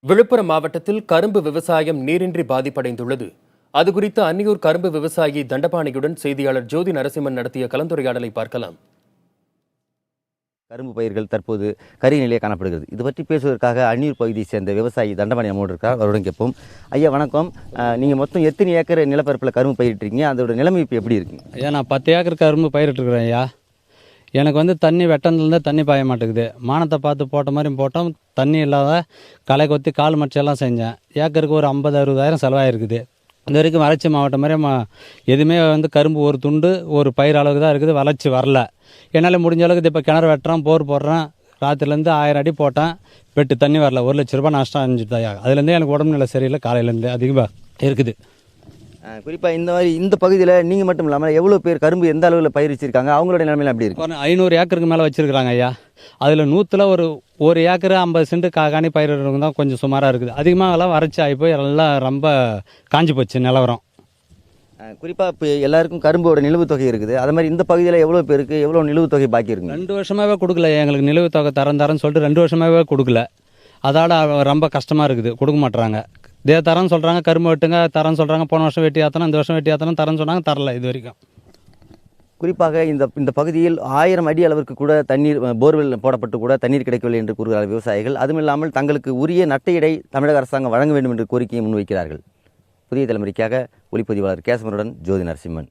விழுப்புரம் மாவட்டத்தில் கரும்பு விவசாயம் நீரின்றி பாதிப்படைந்துள்ளது. அதுகுறித்து அன்னியூர் கரும்பு விவசாயி தண்டபாணியுடன் செய்தியாளர் ஜோதி நரசிம்மன் நடத்திய கலந்துரையாடலை பார்க்கலாம். கரும்பு பயிர்கள் தற்போது கரிய நிலையே காணப்படுகிறது. இது பற்றி பேசுவதற்காக அன்னியூர் பகுதியை சேர்ந்த விவசாயி தண்டபாணி அமௌண்ட் இருக்கார். அவருடன் கேட்போம். ஐயா வணக்கம். நீங்கள் மொத்தம் எத்தனை ஏக்கர் நிலப்பரப்பில் கரும்பு பயிரிட்டுருக்கீங்க? அதோட நிலைமை இப்போ எப்படி இருக்குங்க? ஐயா, நான் 10 ஏக்கர் கரும்பு பயிரிட்டுருக்குறேன் ஐயா. எனக்கு தண்ணி வெட்டத்துலேருந்து தண்ணி பாய மாட்டேங்குது. மானத்தை பார்த்து போட்ட மாதிரி போட்டோம். தண்ணி இல்லாத களை கொத்தி கால் மச்செல்லாம் செஞ்சேன். ஏக்கருக்கு ஒரு 50-60 செலவாயிருக்குது. இது வரைக்கும் வளர்ச்சி மாவட்டம் மாதிரி எதுவுமே கரும்பு ஒரு துண்டு ஒரு பயிர் அளவுக்கு தான் இருக்குது. வளர்ச்சி வரல. என்னால் முடிஞ்ச அளவுக்கு இப்போ கிணறு வெட்டுறேன், போர் போடுறேன். ராத்திரிலேருந்து 1000 அடி போட்டேன். வெட்டு தண்ணி வரல. 1 லட்ச ரூபா நஷ்டம் அடைஞ்சிட்டாயா. அதுலேருந்தே எனக்கு உடம்பு நிலை சரியில்லை. காலையிலேருந்து அதிகமாக இருக்குது. குறிப்பாக இந்த பகுதியில் நீங்கள் மட்டும் இல்லாமல் எவ்வளோ பேர் கரும்பு எந்த அளவில் பயிர் வச்சிருக்காங்க? அவங்களோட நிலைமையில எப்படி இருக்கு? 500 ஏக்கருக்கு மேலே வச்சுருக்குறாங்க ஐயா. அதில் 100ல் ஒரு ஏக்கர் 50 சென்ட் காணி பயிரிடுறவங்க தான் கொஞ்சம் சுமாராக இருக்குது. அதிகமாகலாம் வறட்சி ஆகி போய் எல்லாம் ரொம்ப காஞ்சி போச்சு நிலவரம். குறிப்பாக இப்போ எல்லாருக்கும் கரும்போட நிலுவு தொகை இருக்குது. அது மாதிரி இந்த பகுதியில் எவ்வளோ பேருக்கு எவ்வளோ நிலுவு தொகை பாக்கி இருக்குங்க? 2 வருஷமாகவே கொடுக்கல. எங்களுக்கு நிலுவு தொகை தரேன்னு சொல்லிட்டு 2 வருஷமாகவே கொடுக்கல. அதோட ரொம்ப கஷ்டமாக இருக்குது. கொடுக்க மாட்டுறாங்க. இதே தரேன்னு சொல்கிறாங்க, கரும்பு வெட்டுங்க தரேன்னு சொல்கிறாங்க. போன வருஷம் வெட்டி ஆத்தணும், இந்த வருஷம் வெட்டி ஆத்தணும் தரேன்னு சொன்னாங்க. தரல இது வரைக்கும். குறிப்பாக இந்த பகுதியில் 1000 அடி அளவிற்கு கூட தண்ணீர் போர்வெல் போடப்பட்டு கூட தண்ணீர் கிடைக்கவில்லை என்று கூறுகிறார் விவசாயிகள். அதுமில்லாமல் தங்களுக்கு உரிய நட்டையிடை தமிழக அரசாங்கம் வழங்க வேண்டும் என்று கோரிக்கையை முன்வைக்கிறார்கள். புதிய தலைமுறைக்காக ஒளிப்பதிவாளர் கேசவனுடன் ஜோதி நரசிம்மன்.